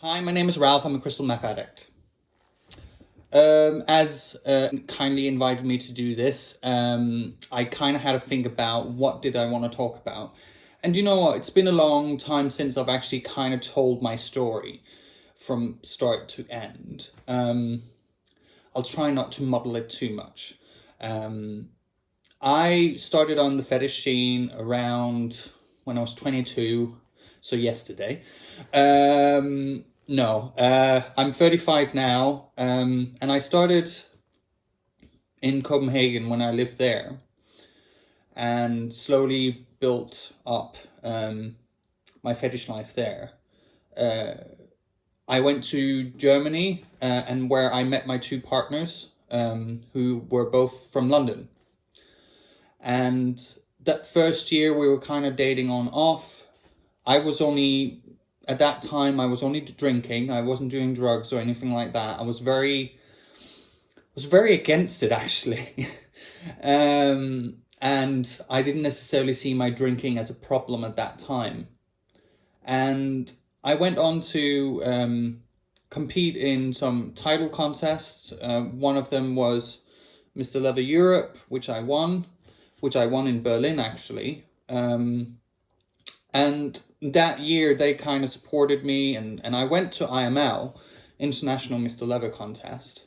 Hi, my name is Ralf. I'm a crystal meth addict. As kindly invited me to do this, I kind of had to think about what did I want to talk about. And you know what? It's been a long time since I've actually kind of told my story from start to end. I'll try not to muddle it too much. I started on the fetish scene around when I was 22, so yesterday. No, I'm 35 now, and I started in Copenhagen when I lived there and slowly built up my fetish life there. I went to Germany and where I met my two partners who were both from London. And that first year we were kind of dating on off. At that time I was only drinking. I wasn't doing drugs or anything like that. I was very against it actually. And I didn't necessarily see my drinking as a problem at that time. And I went on to compete in some title contests. One of them was Mr. Leather Europe, which I won in Berlin actually. And that year they kind of supported me, and I went to IML, International Mr. Leather Contest.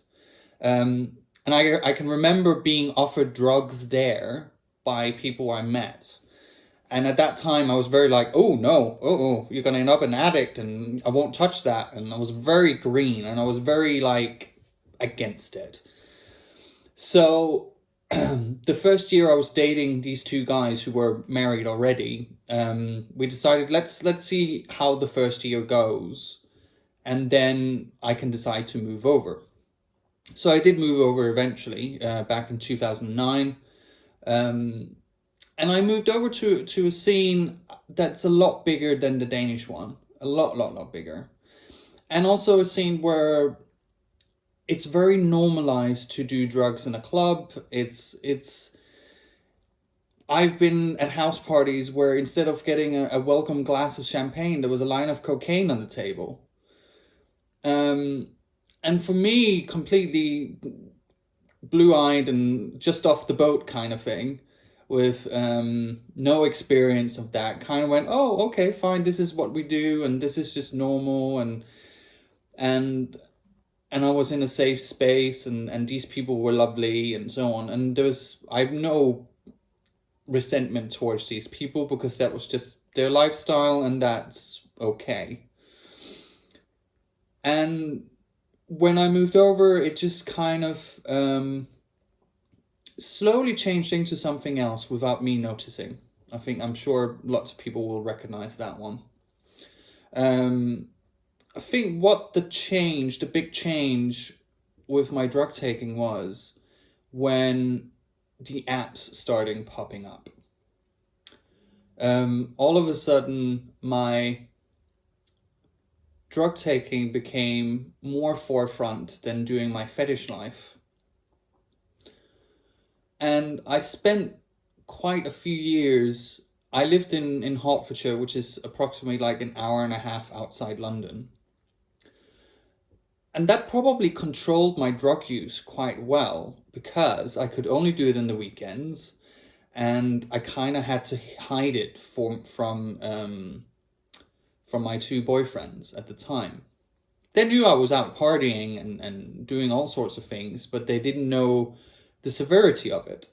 And I can remember being offered drugs there by people I met. And at that time I was very like, oh no, you're gonna end up an addict and I won't touch that. And I was very green and I was very like against it. So the first year I was dating these two guys who were married already, we decided let's see how the first year goes, and then I can decide to move over. So I did move over eventually, back in 2009, and I moved over to a scene that's a lot bigger than the Danish one, a lot bigger, and also a scene where it's very normalized to do drugs in a club. I've been at house parties where instead of getting a welcome glass of champagne, there was a line of cocaine on the table. And for me, completely blue-eyed and just off the boat kind of thing, with no experience of that, kind of went, oh, okay, fine, this is what we do, and this is just normal, and I was in a safe space, and these people were lovely, and so on. And I have no resentment towards these people because that was just their lifestyle, and that's okay. And when I moved over, it just kind of slowly changed into something else without me noticing. I'm sure lots of people will recognize that one. I think what the big change with my drug taking was when the apps started popping up. All of a sudden, my drug taking became more forefront than doing my fetish life. And I spent quite a few years. I lived in Hertfordshire, which is approximately like an hour and a half outside London. And that probably controlled my drug use quite well because I could only do it in the weekends, and I kind of had to hide it from my two boyfriends at the time. They knew I was out partying and doing all sorts of things, but they didn't know the severity of it.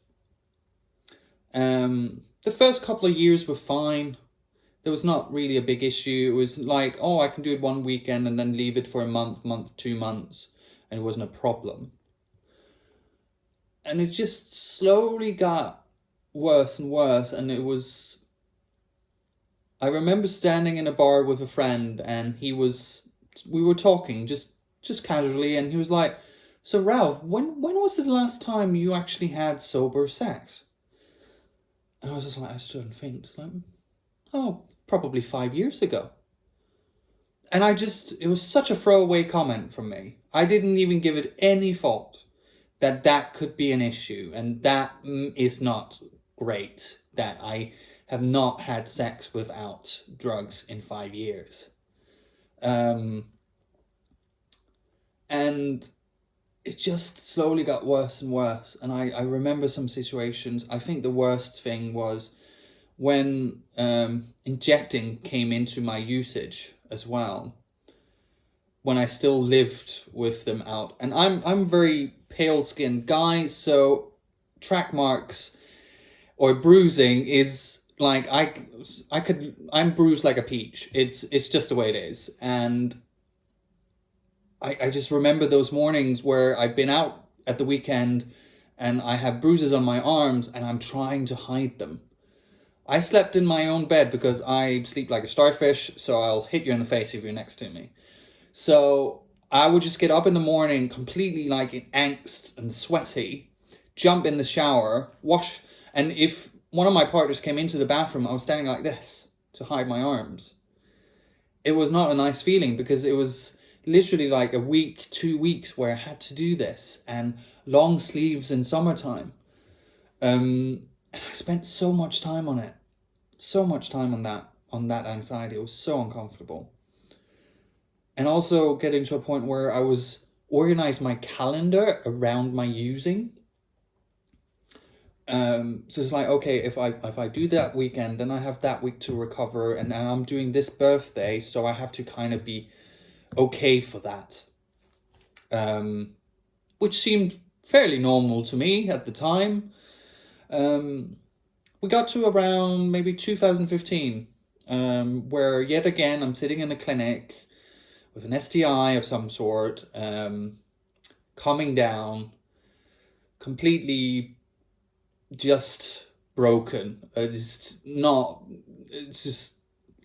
The first couple of years were fine. There was not really a big issue. It was like, oh, I can do it one weekend and then leave it for a month, 2 months, and it wasn't a problem. And it just slowly got worse and worse, and I remember standing in a bar with a friend, and we were talking just casually, and he was like, so Ralph, when was the last time you actually had sober sex? And I was just like, I stood and think, like, oh, probably 5 years ago. And it was such a throwaway comment from me. I didn't even give it any thought that could be an issue, and that is not great, that I have not had sex without drugs in 5 years. And it just slowly got worse and worse. And I remember some situations. I think the worst thing was when injecting came into my usage as well, when I still lived with them out. And I'm very pale skinned guy, so track marks or bruising is like I'm bruised like a peach. It's just the way it is. And I just remember those mornings where I've been out at the weekend and I have bruises on my arms and I'm trying to hide them. I slept in my own bed because I sleep like a starfish, so I'll hit you in the face if you're next to me. So I would just get up in the morning completely like in angst and sweaty, jump in the shower, wash, and if one of my partners came into the bathroom, I was standing like this to hide my arms. It was not a nice feeling because it was literally like a week, 2 weeks where I had to do this, and long sleeves in summertime. And I spent so much time on it. So much time on that anxiety. It was so uncomfortable. And also getting to a point where I was organized my calendar around my using. So it's like, okay, if I do that weekend, then I have that week to recover, and I'm doing this birthday, so I have to kind of be okay for that. Which seemed fairly normal to me at the time. We got to around maybe 2015, where yet again I'm sitting in a clinic with an STI of some sort, coming down, completely just broken. It's just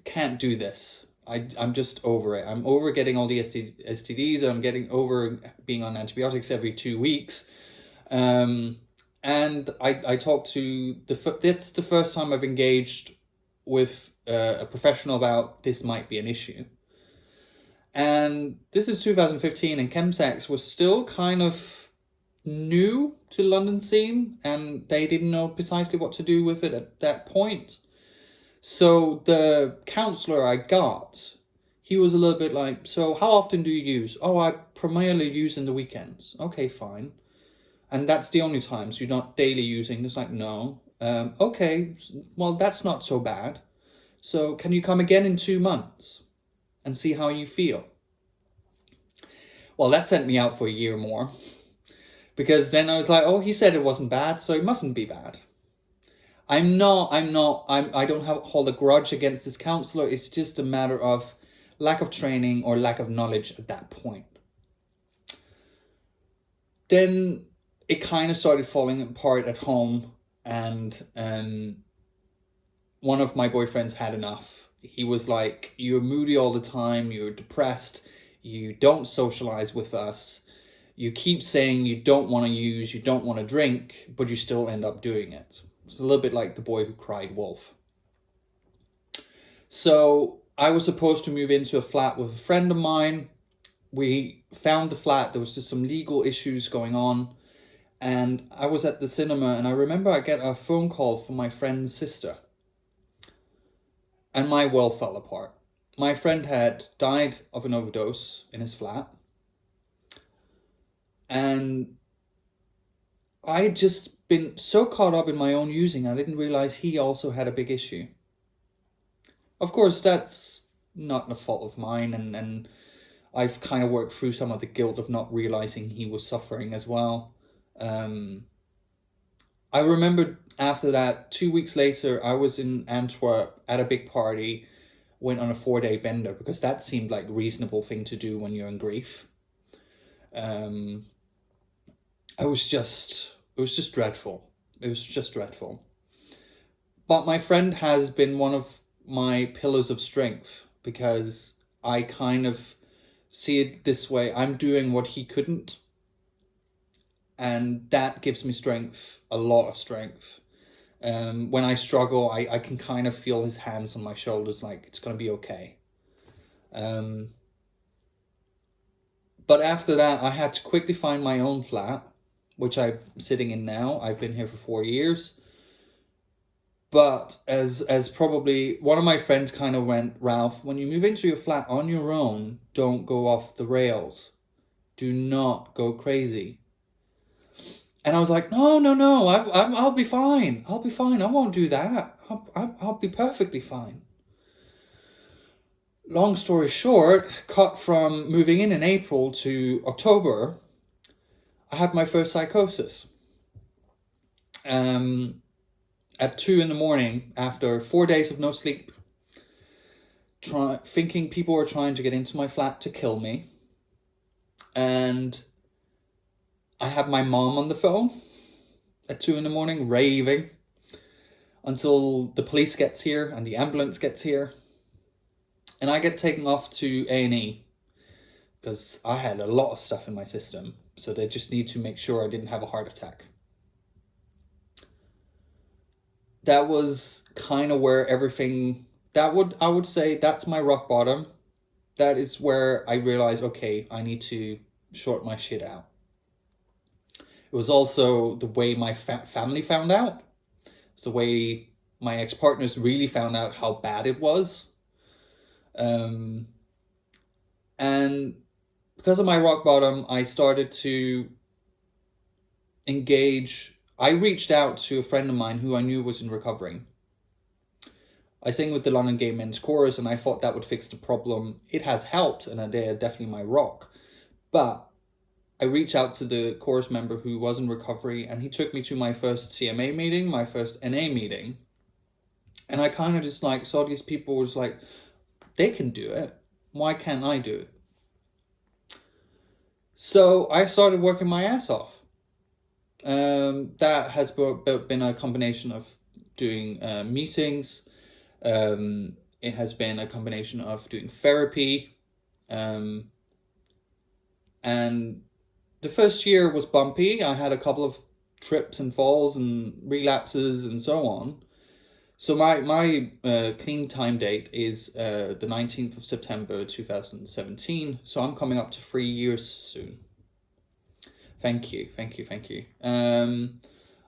can't do this. I'm just over it. I'm over getting all the STDs. I'm getting over being on antibiotics every 2 weeks. And I talked to that's the first time I've engaged with a professional about this might be an issue. And this is 2015, and chemsex was still kind of new to London scene, and they didn't know precisely what to do with it at that point. So the counselor I got, he was a little bit like, so how often do you use? Oh, I primarily use in the weekends. Okay, fine. And that's the only time, so you're not daily using. It's like, no. Okay, well, that's not so bad. So can you come again in 2 months and see how you feel? Well, that sent me out for a year more, because then I was like, oh, he said it wasn't bad, so it mustn't be bad. I don't hold a grudge against this counselor. It's just a matter of lack of training or lack of knowledge at that point. Then it kind of started falling apart at home, and one of my boyfriends had enough. He was like, you're moody all the time, you're depressed, you don't socialize with us, you keep saying you don't want to use, you don't want to drink, but you still end up doing it. It's a little bit like the boy who cried wolf. So I was supposed to move into a flat with a friend of mine. We found the flat, there was just some legal issues going on. And I was at the cinema, and I remember I get a phone call from my friend's sister. And my world fell apart. My friend had died of an overdose in his flat. And I had just been so caught up in my own using, I didn't realize he also had a big issue. Of course, that's not a fault of mine, and I've kind of worked through some of the guilt of not realizing he was suffering as well. I remember after that, 2 weeks later, I was in Antwerp at a big party, went on a 4-day bender because that seemed like a reasonable thing to do when you're in grief. It was just dreadful. It was just dreadful. But my friend has been one of my pillars of strength, because I kind of see it this way. I'm doing what he couldn't. And that gives me strength, a lot of strength. When I struggle, I can kind of feel his hands on my shoulders, like it's going to be okay. But after that, I had to quickly find my own flat, which I'm sitting in now. I've been here for 4 years. But as probably one of my friends kind of went, Ralf, when you move into your flat on your own, don't go off the rails. Do not go crazy. And I was like, no, I'll be fine. I'll be fine. I won't do that. I'll be perfectly fine. Long story short, cut from moving in April to October, I had my first psychosis. At 2 a.m, after 4 days of no sleep, thinking people were trying to get into my flat to kill me. And I had my mom on the phone at 2 a.m, raving until the police gets here and the ambulance gets here. And I get taken off to A&E because I had a lot of stuff in my system. So they just need to make sure I didn't have a heart attack. That was kind of where everything, I would say that's my rock bottom. That is where I realized, okay, I need to sort my shit out. It was also the way my family found out. It's the way my ex-partners really found out how bad it was. And because of my rock bottom, I started to engage. I reached out to a friend of mine who I knew was in recovery. I sing with the London Gay Men's Chorus, and I thought that would fix the problem. It has helped, and they are definitely my rock. But I reached out to the chorus member who was in recovery, and he took me to my first CMA meeting, my first NA meeting. And I kind of just like saw these people was like, they can do it. Why can't I do it? So I started working my ass off. That has been a combination of doing meetings. It has been a combination of doing therapy. And the first year was bumpy. I had a couple of trips and falls and relapses and so on. So my clean time date is the 19th of September 2017. So I'm coming up to 3 years soon. Thank you.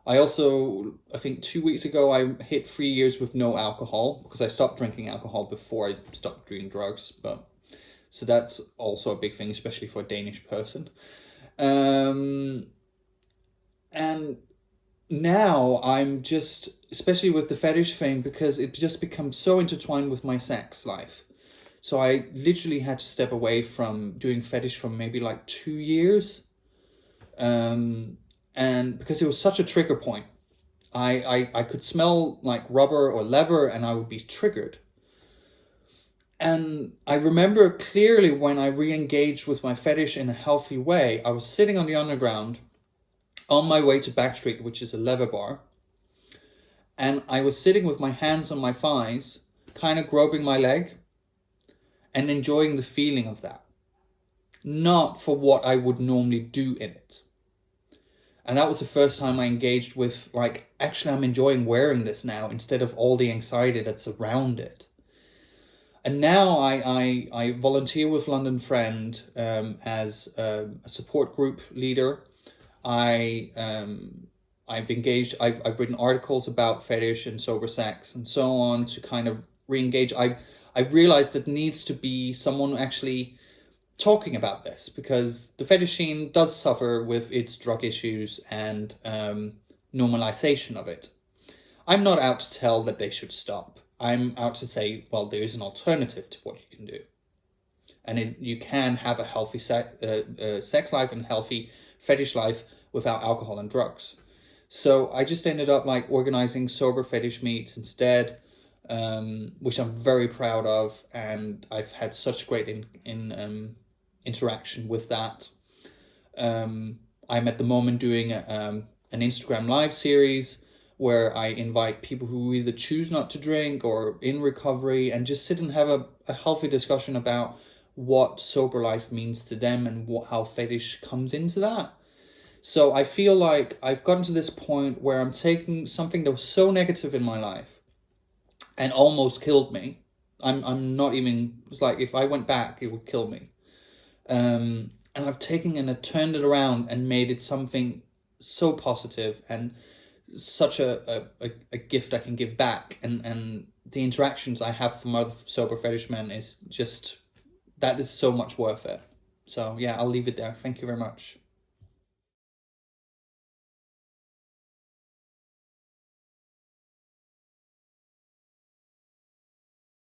I also, I think 2 weeks ago, I hit 3 years with no alcohol because I stopped drinking alcohol before I stopped doing drugs. So that's also a big thing, especially for a Danish person. And now I'm just, especially with the fetish thing, because it just becomes so intertwined with my sex life. So I literally had to step away from doing fetish for maybe like 2 years. And because it was such a trigger point, I could smell like rubber or leather and I would be triggered. And I remember clearly when I re-engaged with my fetish in a healthy way, I was sitting on the underground on my way to Backstreet, which is a leather bar. And I was sitting with my hands on my thighs, kind of groping my leg and enjoying the feeling of that. Not for what I would normally do in it. And that was the first time I engaged with, like, actually I'm enjoying wearing this now instead of all the anxiety that's around it. And now I volunteer with London Friend as a support group leader. I've engaged, I've written articles about fetish and sober sex and so on to kind of re-engage. I've realized that needs to be someone actually talking about this because the fetish scene does suffer with its drug issues and normalization of it. I'm not out to tell that they should stop. I'm out to say, well, there is an alternative to what you can do. And you can have a healthy sex life and healthy fetish life without alcohol and drugs. So I just ended up like organizing sober fetish meets instead, which I'm very proud of. And I've had such great interaction with that. I'm at the moment doing an Instagram live series where I invite people who either choose not to drink or in recovery and just sit and have a healthy discussion about what sober life means to them and how fetish comes into that. So I feel like I've gotten to this point where I'm taking something that was so negative in my life and almost killed me. I'm not even, it's like if I went back, it would kill me. And I've taken and turned it around and made it something so positive and such a gift I can give back. And the interactions I have from other sober fetish men is just, that is so much worth it. So yeah, I'll leave it there. Thank you very much.